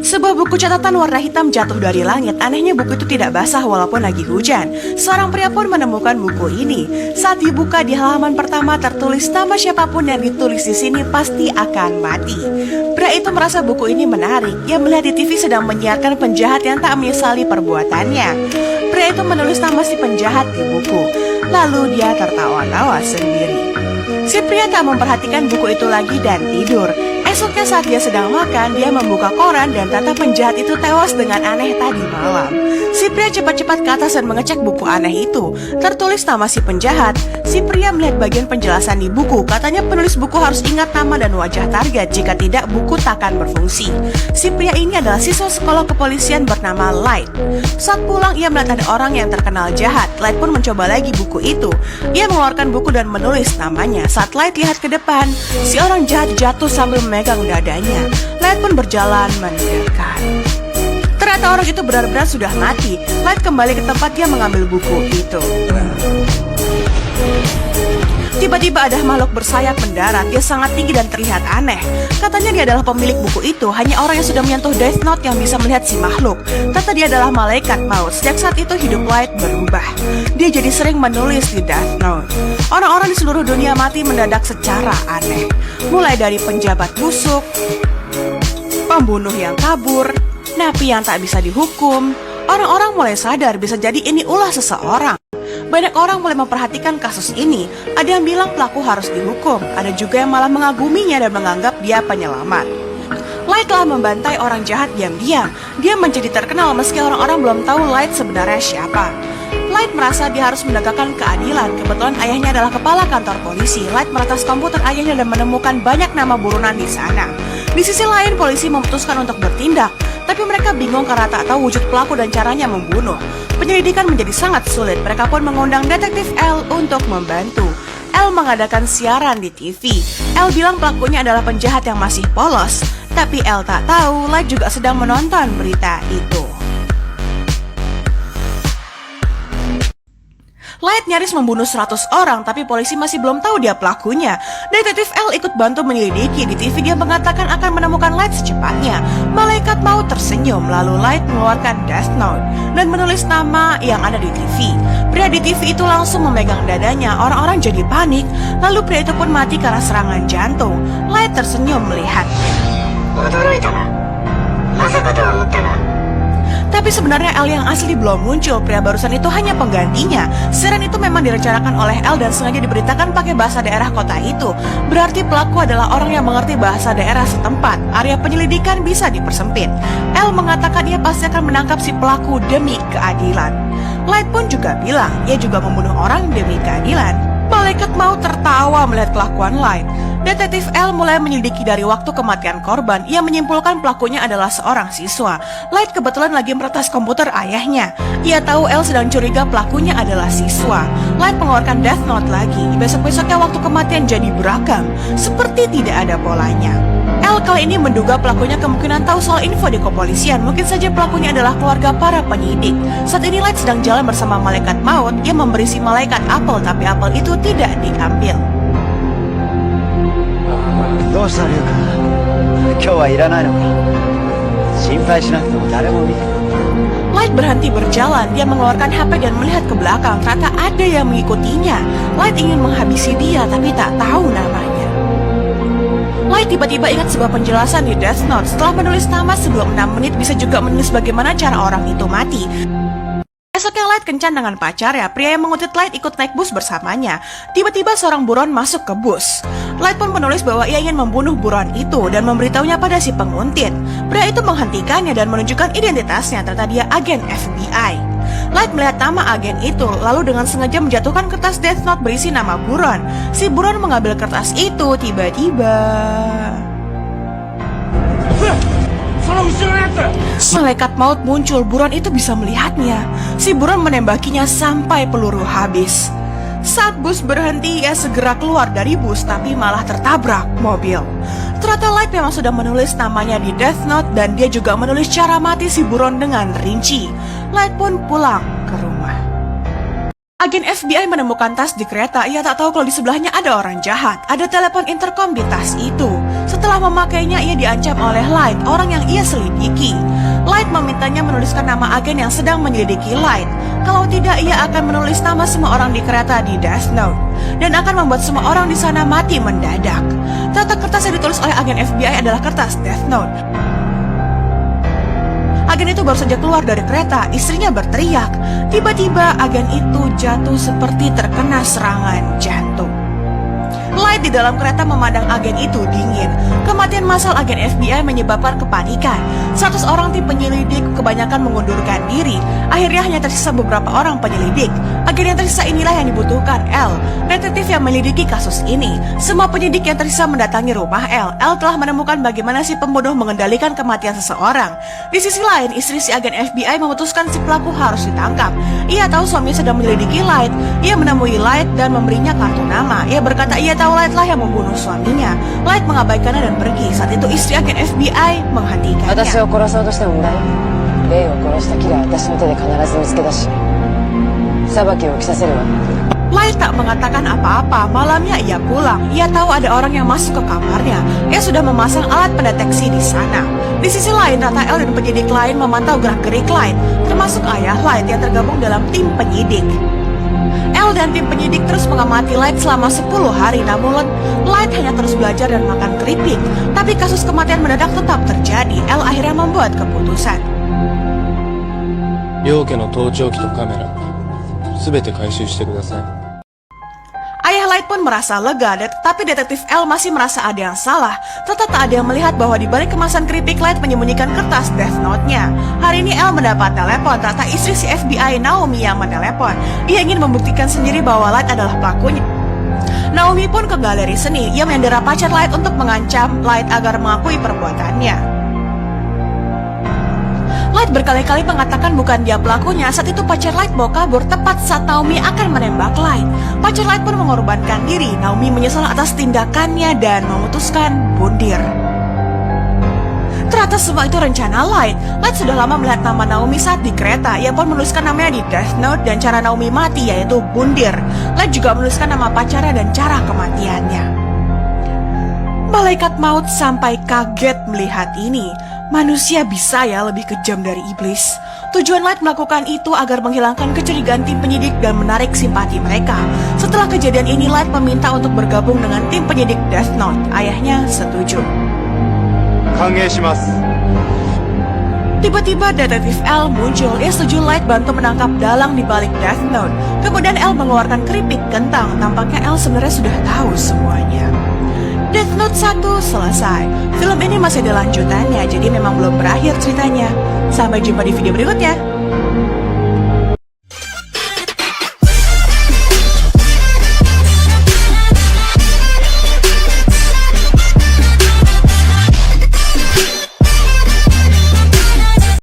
Sebuah buku catatan warna hitam jatuh dari langit. Anehnya buku itu tidak basah walaupun lagi hujan. Seorang pria pun menemukan buku ini. Saat dibuka di halaman pertama tertulis nama siapapun yang ditulis di sini pasti akan mati. Pria itu merasa buku ini menarik. Ia melihat di TV sedang menyiarkan penjahat yang tak menyesali perbuatannya. Pria itu menulis nama si penjahat di buku. Lalu dia tertawa-tawa sendiri. Si pria tak memperhatikan buku itu lagi dan tidur. Esoknya saat dia sedang makan, dia membuka koran dan ternyata penjahat itu tewas dengan aneh tadi malam. Si pria cepat-cepat ke atas dan mengecek buku aneh itu. Tertulis nama si penjahat. Si pria melihat bagian penjelasan di buku. Katanya penulis buku harus ingat nama dan wajah target. Jika tidak, buku takkan berfungsi. Si pria ini adalah siswa sekolah kepolisian bernama Light. Saat pulang, ia melihat ada orang yang terkenal jahat. Light pun mencoba lagi buku itu. Ia mengeluarkan buku dan menulis namanya. Saat Light lihat ke depan, si orang jahat jatuh sambil memegang dadanya. Light pun berjalan mendekat. Ternyata orang itu benar-benar sudah mati. Light kembali ke tempat dia mengambil buku itu. Tiba-tiba ada makhluk bersayap mendarat. Dia sangat tinggi dan terlihat aneh. Katanya dia adalah pemilik buku itu. Hanya orang yang sudah menyentuh Death Note yang bisa melihat si makhluk. Ternyata dia adalah malaikat maut. Sejak saat itu hidup Light berubah. Dia jadi sering menulis di Death Note. Orang-orang di seluruh dunia mati mendadak secara aneh. Mulai dari penjabat busuk, pembunuh yang kabur, napi yang tak bisa dihukum. Orang-orang mulai sadar bisa jadi ini ulah seseorang. Banyak orang mulai memperhatikan kasus ini. Ada yang bilang pelaku harus dihukum. Ada juga yang malah mengaguminya dan menganggap dia penyelamat. Light telah membantai orang jahat diam-diam. Dia menjadi terkenal meski orang-orang belum tahu Light sebenarnya siapa. Light merasa dia harus menegakkan keadilan. Kebetulan ayahnya adalah kepala kantor polisi. Light meretas komputer ayahnya dan menemukan banyak nama buronan di sana. Di sisi lain, polisi memutuskan untuk bertindak. Tapi mereka bingung karena tak tahu wujud pelaku dan caranya membunuh. Penyelidikan menjadi sangat sulit. Mereka pun mengundang detektif L untuk membantu. L mengadakan siaran di TV. L bilang pelakunya adalah penjahat yang masih polos. Tapi L tak tahu Light juga sedang menonton berita itu. Light nyaris membunuh 100 orang, tapi polisi masih belum tahu dia pelakunya. Detektif L ikut bantu menyelidiki. Di TV dia mengatakan akan menemukan Light secepatnya. Malaikat maut tersenyum, lalu Light mengeluarkan Death Note dan menulis nama yang ada di TV. Pria di TV itu langsung memegang dadanya. Orang-orang jadi panik. Lalu pria itu pun mati karena serangan jantung. Light tersenyum melihatnya. Tapi sebenarnya L yang asli belum muncul. Pria barusan itu hanya penggantinya. Siaran itu memang direncanakan oleh L dan sengaja diberitakan pakai bahasa daerah kota itu. Berarti pelaku adalah orang yang mengerti bahasa daerah setempat. Area penyelidikan bisa dipersempit. L mengatakan ia pasti akan menangkap si pelaku demi keadilan. Light pun juga bilang ia juga membunuh orang demi keadilan. Malaikat maut tertawa melihat kelakuan Light. Detektif L mulai menyelidiki dari waktu kematian korban. Ia menyimpulkan pelakunya adalah seorang siswa. Light kebetulan lagi meretas komputer ayahnya. Ia tahu L sedang curiga pelakunya adalah siswa. Light mengeluarkan Death Note lagi. Besok-besoknya waktu kematian jadi beragam, seperti tidak ada polanya. L kali ini menduga pelakunya kemungkinan tahu soal info di kepolisian. Mungkin saja pelakunya adalah keluarga para penyidik. Saat ini Light sedang jalan bersama malaikat maut. Ia memberi si malaikat apel, tapi apel itu tidak diambil. Light berhenti berjalan. Dia mengeluarkan HP dan melihat ke belakang. Ternyata ada yang mengikutinya. Light ingin menghabisi dia, tapi tak tahu namanya. Light tiba-tiba ingat sebuah penjelasan di Death Note. Setelah menulis nama sebelum 6 menit, bisa juga menulis bagaimana cara orang itu mati. Esoknya Light kencan dengan pacarnya. Pria yang menguntit Light ikut naik bus bersamanya. Tiba-tiba seorang buron masuk ke bus. Light pun menulis bahwa ia ingin membunuh buron itu dan memberitahunya pada si penguntit. Pria itu menghentikannya dan menunjukkan identitasnya. Ternyata dia agen FBI. Light melihat nama agen itu, lalu dengan sengaja menjatuhkan kertas Death Note berisi nama buron. Si buron mengambil kertas itu. Tiba-tiba malaikat maut muncul. Buron itu bisa melihatnya. Si buron menembakinya sampai peluru habis. Saat bus berhenti, ia segera keluar dari bus, tapi malah tertabrak mobil. Ternyata Light memang sudah menulis namanya di Death Note dan dia juga menulis cara mati si buron dengan rinci. Light pun pulang ke rumah. Agen FBI menemukan tas di kereta. Ia tak tahu kalau di sebelahnya ada orang jahat. Ada telepon intercom di tas itu. Setelah Setelah memakainya, ia diancam oleh Light, orang yang ia selidiki. Light memintanya menuliskan nama agen yang sedang menyelidiki Light. Kalau tidak, ia akan menulis nama semua orang di kereta di Death Note dan akan membuat semua orang di sana mati mendadak. Ternyata kertas yang ditulis oleh agen FBI adalah kertas Death Note. Agen itu baru saja keluar dari kereta, istrinya berteriak. Tiba-tiba agen itu jatuh seperti terkena serangan jantung. Light di dalam kereta memandang agen itu dingin. Kematian massal agen FBI menyebabkan kepanikan. 100 orang tim penyelidik kebanyakan mengundurkan diri. Akhirnya hanya tersisa beberapa orang penyelidik. Agen yang tersisa inilah yang dibutuhkan L, detektif yang melidiki kasus ini. Semua penyidik yang tersisa mendatangi rumah L. L telah menemukan bagaimana si pembunuh mengendalikan kematian seseorang. Di sisi lain, istri si agen FBI memutuskan si pelaku harus ditangkap. Ia tahu suaminya sedang menyelidiki Light. Ia menemui Light dan memberinya kartu nama. Ia berkata ia tahu Light lah yang membunuh suaminya. Light mengabaikannya dan pergi. Saat itu istri agen FBI menghentikannya. Light tak mengatakan apa-apa. Malamnya ia pulang. Ia tahu ada orang yang masuk ke kamarnya. Ia sudah memasang alat pendeteksi di sana. Di sisi lain, Rafael dan penyidik lain memantau gerak-gerik Light, termasuk ayah Light yang tergabung dalam tim penyidik. L dan tim penyidik terus mengamati Light selama 10 hari, namun Light hanya terus belajar dan makan keripik. Tapi kasus kematian mendadak tetap terjadi. L akhirnya membuat keputusan. Ayah Light pun merasa lega, tapi detektif L masih merasa ada yang salah. Tetap tak ada yang melihat bahwa di balik kemasan keripik Light menyembunyikan kertas Death Note-nya. Hari ini L mendapat telepon, ternyata istri si FBI Naomi yang menelepon. Ia ingin membuktikan sendiri bahwa Light adalah pelakunya. Naomi pun ke galeri seni. Ia menyandera pacar Light untuk mengancam Light agar mengakui perbuatannya. Light berkali-kali mengatakan bukan dia pelakunya. Saat itu pacar Light mau kabur tepat saat Naomi akan menembak Light. Pacar Light pun mengorbankan diri. Naomi menyesal atas tindakannya dan memutuskan bundir. Ternyata semua itu rencana Light. Light sudah lama melihat nama Naomi saat di kereta. Ia pun menuliskan namanya di Death Note dan cara Naomi mati yaitu bundir. Light juga menuliskan nama pacarnya dan cara kematiannya. Malaikat maut sampai kaget melihat ini. Manusia bisa ya lebih kejam dari iblis. Tujuan Light melakukan itu agar menghilangkan kecurigaan tim penyidik dan menarik simpati mereka. Setelah kejadian ini, Light meminta untuk bergabung dengan tim penyidik Death Note. Ayahnya setuju. Tiba-tiba detektif L muncul. Ia setuju Light bantu menangkap dalang di balik Death Note. Kemudian L mengeluarkan keripik kentang. Tampaknya L sebenarnya sudah tahu semuanya. Death Note 1 selesai. Film ini masih ada lanjutannya, jadi memang belum berakhir ceritanya. Sampai jumpa di video berikutnya.